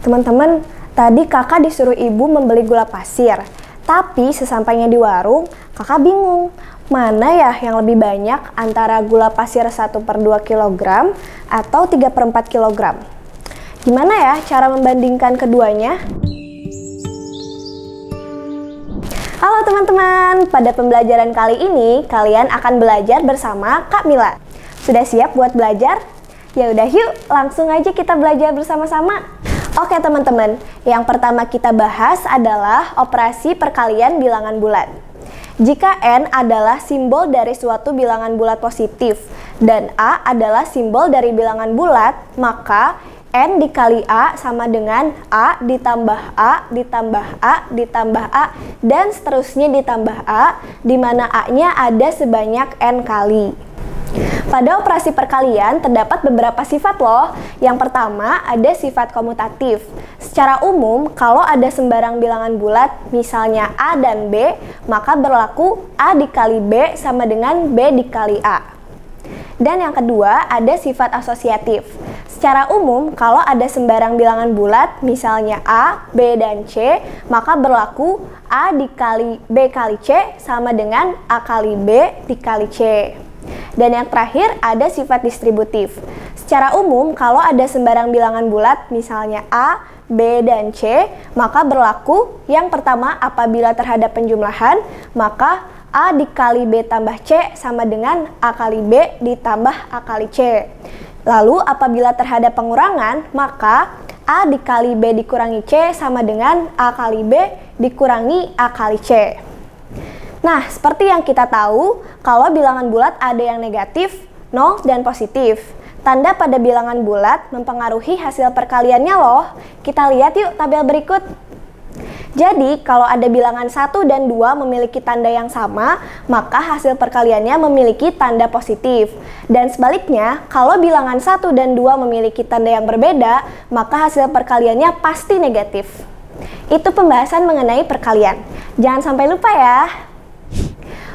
Teman-teman, tadi kakak disuruh ibu membeli gula pasir. Tapi sesampainya di warung, kakak bingung. Mana ya yang lebih banyak antara gula pasir 1/2 kg atau 3/4 kg? Gimana ya cara membandingkan keduanya? Halo teman-teman, pada pembelajaran kali ini kalian akan belajar bersama Kak Mila. Sudah siap buat belajar? Ya udah yuk, langsung aja kita belajar bersama-sama. Oke teman-teman, yang pertama kita bahas adalah operasi perkalian bilangan bulat. Jika N adalah simbol dari suatu bilangan bulat positif dan A adalah simbol dari bilangan bulat, maka N dikali A sama dengan A ditambah A ditambah A ditambah A dan seterusnya ditambah A, di mana A-nya ada sebanyak N kali. Pada operasi perkalian terdapat beberapa sifat loh. Yang pertama ada sifat komutatif. Secara umum kalau ada sembarang bilangan bulat misalnya A dan B, maka berlaku A dikali B sama dengan B dikali A. Dan yang kedua ada sifat asosiatif. Secara umum kalau ada sembarang bilangan bulat misalnya A, B, dan C, maka berlaku A dikali B kali C sama dengan A kali B dikali C. Dan yang terakhir ada sifat distributif. Secara umum kalau ada sembarang bilangan bulat misalnya A, B, dan C, maka berlaku yang pertama apabila terhadap penjumlahan, maka A dikali B tambah C sama dengan A kali B ditambah A kali C. Lalu apabila terhadap pengurangan, maka A dikali B dikurangi C sama dengan A kali B dikurangi A kali C. Nah, seperti yang kita tahu, kalau bilangan bulat ada yang negatif, 0, dan positif. Tanda pada bilangan bulat mempengaruhi hasil perkaliannya loh. Kita lihat yuk tabel berikut. Jadi, kalau ada bilangan 1 dan 2 memiliki tanda yang sama, maka hasil perkaliannya memiliki tanda positif. Dan sebaliknya, kalau bilangan 1 dan 2 memiliki tanda yang berbeda, maka hasil perkaliannya pasti negatif. Itu pembahasan mengenai perkalian. Jangan sampai lupa ya.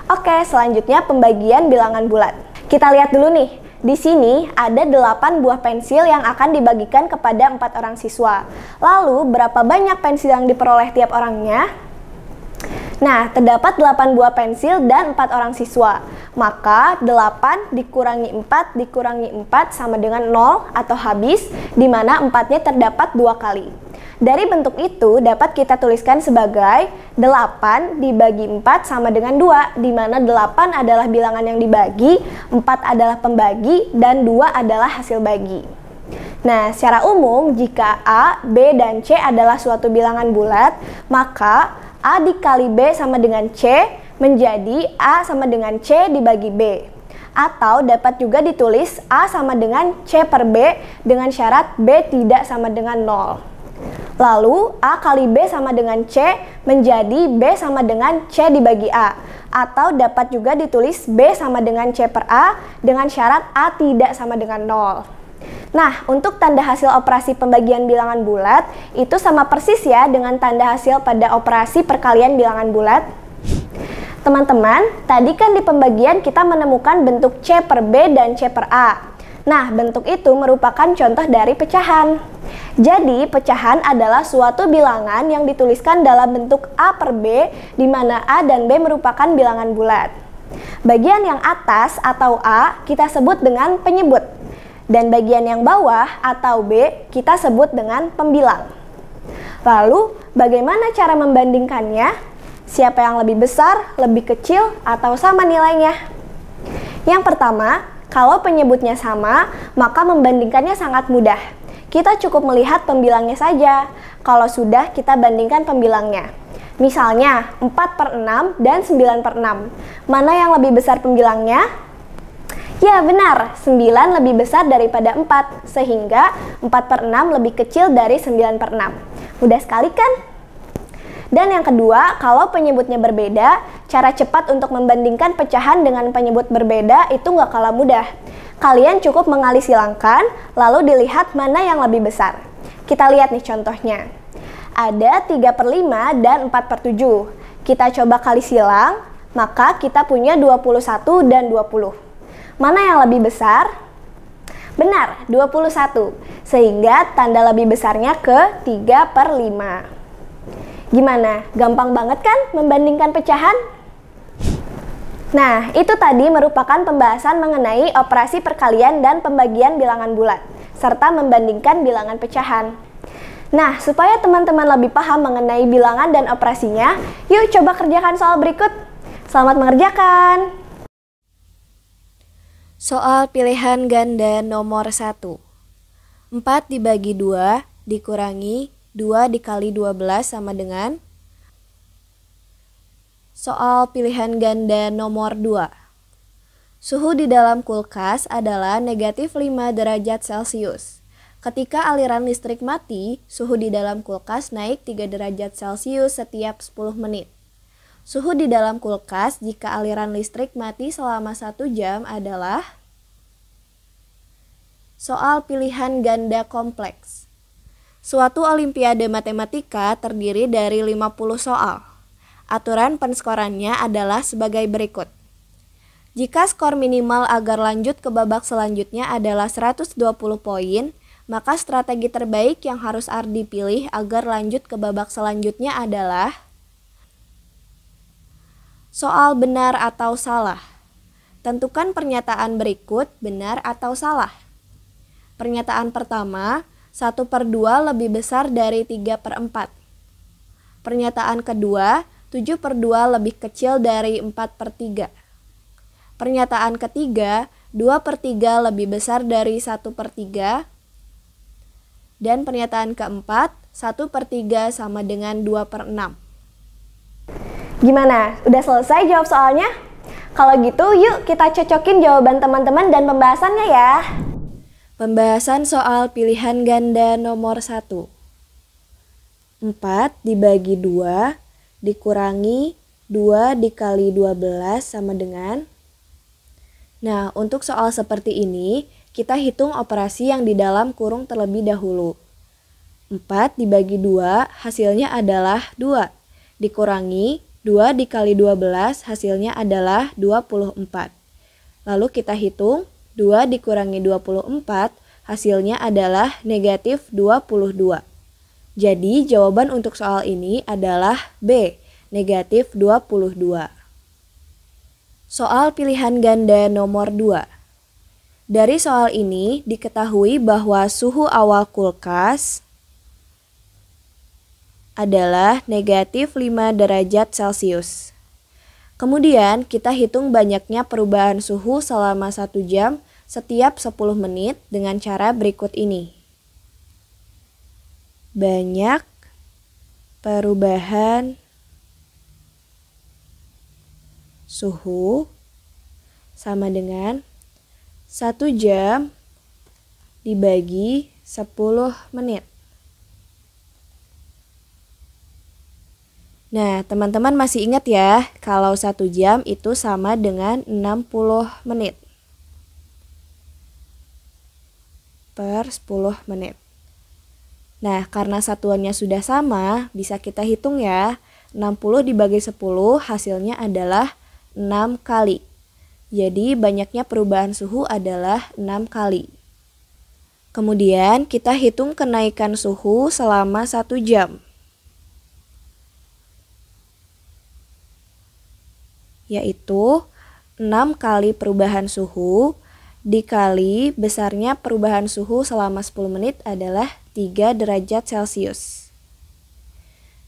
Oke, selanjutnya pembagian bilangan bulat. Kita lihat dulu nih. Di sini ada 8 buah pensil yang akan dibagikan kepada 4 orang siswa. Lalu, berapa banyak pensil yang diperoleh tiap orangnya? Nah, terdapat 8 buah pensil dan 4 orang siswa. Maka 8 dikurangi 4 dikurangi 4 sama dengan 0 atau habis, di mana 4-nya terdapat 2 kali. Dari bentuk itu dapat kita tuliskan sebagai 8 dibagi 4 sama dengan 2, di mana 8 adalah bilangan yang dibagi, 4 adalah pembagi, dan 2 adalah hasil bagi. Nah, secara umum jika A, B, dan C adalah suatu bilangan bulat, maka A dikali B sama dengan C menjadi A sama dengan C dibagi B. Atau dapat juga ditulis A sama dengan C per B dengan syarat B tidak sama dengan 0. Lalu, A kali B sama dengan C menjadi B sama dengan C dibagi A. Atau dapat juga ditulis B sama dengan C per A dengan syarat A tidak sama dengan 0. Nah, untuk tanda hasil operasi pembagian bilangan bulat, itu sama persis ya dengan tanda hasil pada operasi perkalian bilangan bulat. Teman-teman, tadi kan di pembagian kita menemukan bentuk C per B dan C per A. Nah, bentuk itu merupakan contoh dari pecahan. Jadi, pecahan adalah suatu bilangan yang dituliskan dalam bentuk A per B, di mana A dan B merupakan bilangan bulat. Bagian yang atas atau A kita sebut dengan penyebut, dan bagian yang bawah atau B kita sebut dengan pembilang. Lalu, bagaimana cara membandingkannya? Siapa yang lebih besar, lebih kecil, atau sama nilainya? Yang pertama, kalau penyebutnya sama, maka membandingkannya sangat mudah. Kita cukup melihat pembilangnya saja. Kalau sudah, kita bandingkan pembilangnya. Misalnya, 4/6 dan 9/6. Mana yang lebih besar pembilangnya? Ya, benar. 9 lebih besar daripada 4, sehingga 4/6 lebih kecil dari 9/6. Mudah sekali kan? Dan yang kedua, kalau penyebutnya berbeda, cara cepat untuk membandingkan pecahan dengan penyebut berbeda itu nggak kalah mudah. Kalian cukup mengali silangkan, lalu dilihat mana yang lebih besar. Kita lihat nih contohnya. Ada 3/5 dan 4/7. Kita coba kali silang, maka kita punya 21 dan 20. Mana yang lebih besar? Benar, 21. sehingga tanda lebih besarnya ke 3/5. Gimana? Gampang banget kan membandingkan pecahan? Nah, itu tadi merupakan pembahasan mengenai operasi perkalian dan pembagian bilangan bulat, serta membandingkan bilangan pecahan. Nah, supaya teman-teman lebih paham mengenai bilangan dan operasinya, yuk coba kerjakan soal berikut. Selamat mengerjakan! Soal pilihan ganda nomor 1. 4 dibagi 2 dikurangi 2 dikali 12 sama dengan. Soal pilihan ganda nomor 2. Suhu di dalam kulkas adalah negatif 5 derajat Celcius. Ketika aliran listrik mati, suhu di dalam kulkas naik 3 derajat Celcius setiap 10 menit. Suhu di dalam kulkas jika aliran listrik mati selama 1 jam adalah. Soal pilihan ganda kompleks. Suatu olimpiade matematika terdiri dari 50 soal. Aturan penskorannya adalah sebagai berikut. Jika skor minimal agar lanjut ke babak selanjutnya adalah 120 poin, maka strategi terbaik yang harus Ardi pilih agar lanjut ke babak selanjutnya adalah. Soal benar atau salah. Tentukan pernyataan berikut benar atau salah. Pernyataan pertama, 1/2 lebih besar dari 3/4. Pernyataan kedua, 7/2 lebih kecil dari 4/3. Pernyataan ketiga, 2/3 lebih besar dari 1/3. Dan pernyataan keempat, 1/3 sama dengan 2/6. Gimana? Udah selesai jawab soalnya? Kalau gitu yuk kita cocokin jawaban teman-teman dan pembahasannya ya. Pembahasan soal pilihan ganda nomor 1. 4 dibagi 2 dikurangi 2 dikali 12 sama dengan. Nah, untuk soal seperti ini, kita hitung operasi yang di dalam kurung terlebih dahulu. 4 dibagi 2 hasilnya adalah 2. Dikurangi 2 dikali 12 hasilnya adalah 24. Lalu kita hitung 2 dikurangi 24 hasilnya adalah negatif 22. Jadi jawaban untuk soal ini adalah B, negatif 22. Soal pilihan ganda nomor 2. Dari soal ini diketahui bahwa suhu awal kulkas adalah negatif 5 derajat Celcius. Kemudian kita hitung banyaknya perubahan suhu selama 1 jam setiap 10 menit dengan cara berikut ini. Banyak perubahan suhu sama dengan 1 jam dibagi 10 menit. Nah, teman-teman masih ingat ya, kalau 1 jam itu sama dengan 60 menit per 10 menit. Nah, karena satuannya sudah sama, bisa kita hitung ya. 60 dibagi 10 hasilnya adalah 6 kali. Jadi, banyaknya perubahan suhu adalah 6 kali. Kemudian, kita hitung kenaikan suhu selama 1 jam. Yaitu 6 kali perubahan suhu dikali besarnya perubahan suhu selama 10 menit adalah 3 derajat Celcius.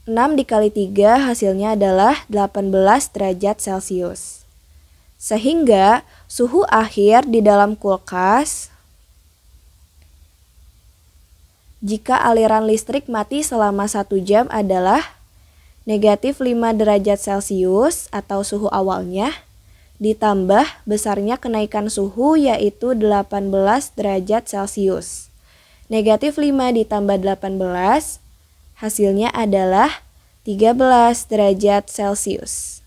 6 dikali 3 hasilnya adalah 18 derajat Celcius. Sehingga suhu akhir di dalam kulkas jika aliran listrik mati selama 1 jam adalah negatif 5 derajat Celcius atau suhu awalnya, ditambah besarnya kenaikan suhu yaitu 18 derajat Celcius. Negatif 5 ditambah 18, hasilnya adalah 13 derajat Celcius.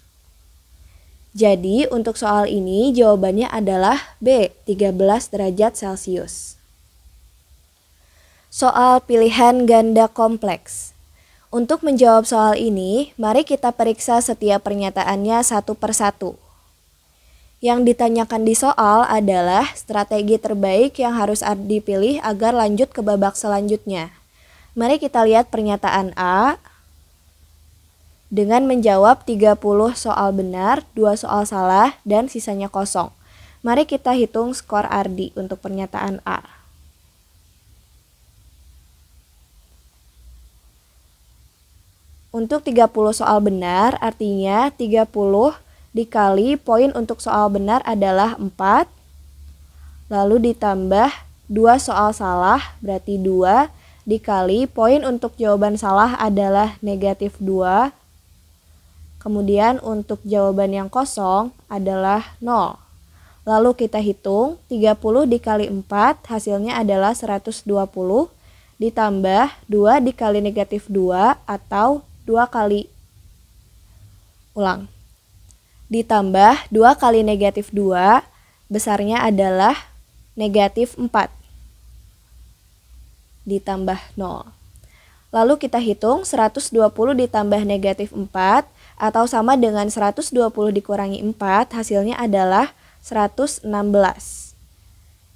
Jadi untuk soal ini jawabannya adalah B, 13 derajat Celcius. Soal pilihan ganda kompleks. Untuk menjawab soal ini, mari kita periksa setiap pernyataannya satu persatu. Yang ditanyakan di soal adalah strategi terbaik yang harus dipilih agar lanjut ke babak selanjutnya. Mari kita lihat pernyataan A. Dengan menjawab 30 soal benar, 2 soal salah, dan sisanya kosong. Mari kita hitung skor Ardi untuk pernyataan A. Untuk 30 soal benar, artinya 30 dikali poin untuk soal benar adalah 4, lalu ditambah 2 soal salah, berarti 2, dikali poin untuk jawaban salah adalah negatif 2, kemudian untuk jawaban yang kosong adalah 0. Lalu kita hitung, 30 dikali 4 hasilnya adalah 120, ditambah 2 dikali negatif 2 atau 2 kali, ditambah 2 kali negatif 2, besarnya adalah negatif 4, ditambah 0. Lalu kita hitung 120 ditambah negatif 4, atau sama dengan 120 dikurangi 4, hasilnya adalah 116.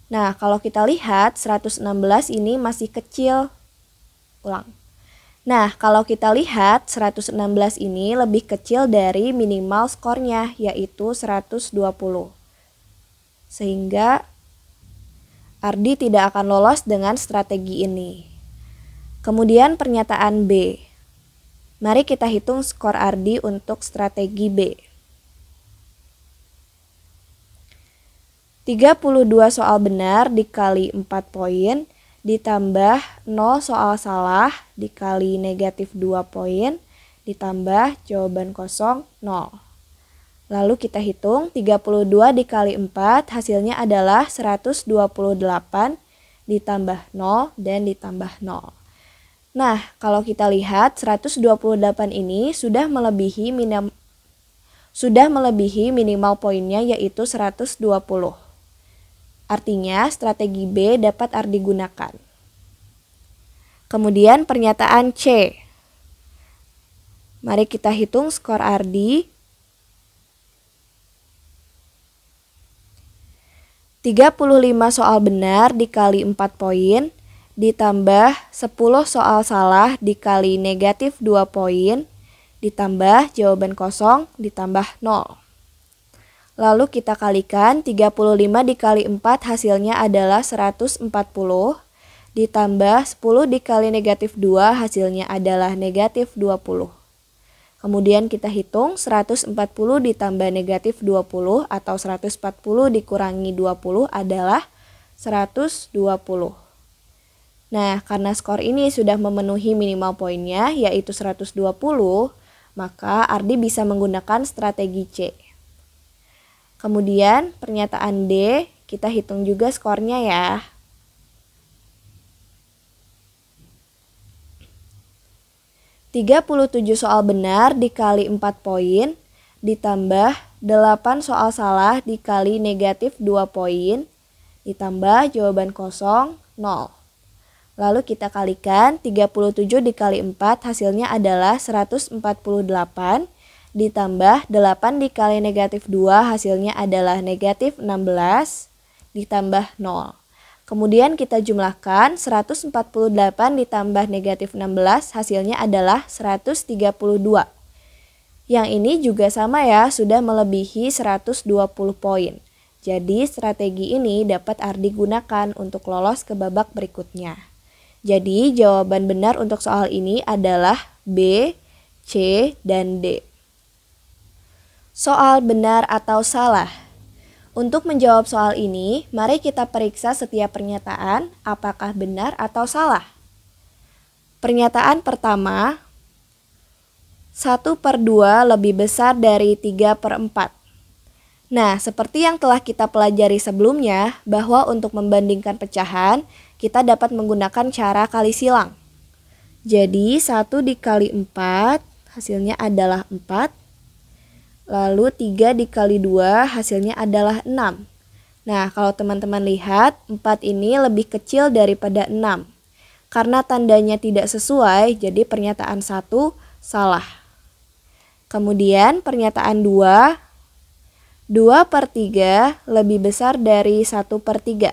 Nah, kalau kita lihat 116 ini masih kecil. Nah, kalau kita lihat 116 ini lebih kecil dari minimal skornya, yaitu 120. Sehingga Ardi tidak akan lolos dengan strategi ini. Kemudian pernyataan B. Mari kita hitung skor Ardi untuk strategi B. 32 soal benar dikali 4 poin, ditambah 0 soal salah dikali negatif 2 poin, ditambah jawaban kosong 0. Lalu kita hitung 32 dikali 4 hasilnya adalah 128, ditambah 0 dan ditambah 0. Nah, kalau kita lihat 128 ini sudah melebihi minimal poinnya, yaitu 120. Artinya strategi B dapat Ardi gunakan. Kemudian pernyataan C. Mari kita hitung skor Ardi. 35 soal benar dikali 4 poin, ditambah 10 soal salah dikali negatif 2 poin, ditambah jawaban kosong, ditambah 0. Lalu kita kalikan 35 dikali 4 hasilnya adalah 140, ditambah 10 dikali negatif 2 hasilnya adalah negatif 20. Kemudian kita hitung 140 ditambah negatif 20 atau 140 dikurangi 20 adalah 120. Nah, karena skor ini sudah memenuhi minimal poinnya yaitu 120, maka Ardi bisa menggunakan strategi C. Kemudian pernyataan D, kita hitung juga skornya ya. Tiga 37 soal benar dikali 4 poin, ditambah 8 soal salah dikali negatif 2 poin, ditambah jawaban kosong 0. Lalu kita kalikan 37 dikali 4 hasilnya adalah 148, ditambah 8 dikali negatif 2 hasilnya adalah negatif 16, ditambah 0. Kemudian kita jumlahkan 148 ditambah negatif 16 hasilnya adalah 132. Yang ini juga sama ya, sudah melebihi 120 poin. Jadi strategi ini dapat Ardi gunakan untuk lolos ke babak berikutnya. Jadi jawaban benar untuk soal ini adalah B, C, dan D. Soal benar atau salah. Untuk menjawab soal ini, mari kita periksa setiap pernyataan apakah benar atau salah. Pernyataan pertama, 1/2 lebih besar dari 3/4. Nah, seperti yang telah kita pelajari sebelumnya, bahwa untuk membandingkan pecahan, kita dapat menggunakan cara kali silang. Jadi, 1 dikali 4, hasilnya adalah 4. Lalu 3 dikali 2 hasilnya adalah 6. Nah, kalau teman-teman lihat 4 ini lebih kecil daripada 6. Karena tandanya tidak sesuai, jadi pernyataan 1 salah. Kemudian pernyataan 2, 2/3 lebih besar dari 1/3.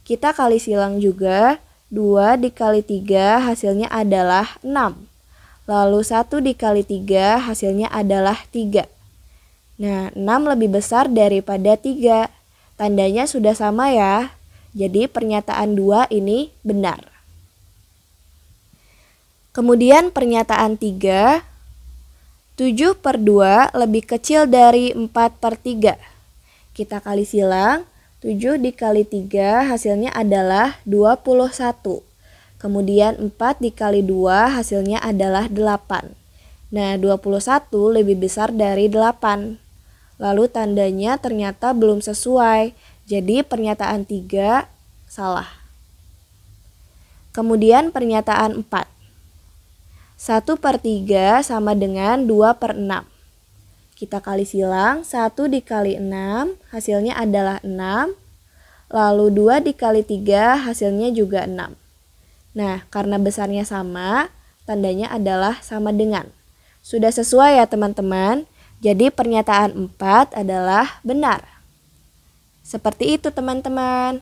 Kita kali silang juga, 2 dikali 3 hasilnya adalah 6. Lalu 1 dikali 3 hasilnya adalah 3. Nah, 6 lebih besar daripada 3. Tandanya sudah sama ya. Jadi pernyataan 2 ini benar. Kemudian pernyataan 3, 7/2 lebih kecil dari 4/3. Kita kali silang, 7 dikali 3 hasilnya adalah 21. Kemudian 4 dikali 2 hasilnya adalah 8. Nah, 21 lebih besar dari 8. Lalu tandanya ternyata belum sesuai. Jadi pernyataan 3 salah. Kemudian pernyataan 4. 1/3 sama dengan 2/6. Kita kali silang, 1 dikali 6 hasilnya adalah 6. Lalu 2 dikali 3 hasilnya juga 6. Nah, karena besarnya sama, tandanya adalah sama dengan. Sudah sesuai ya teman-teman? Jadi pernyataan 4 adalah benar. Seperti itu teman-teman.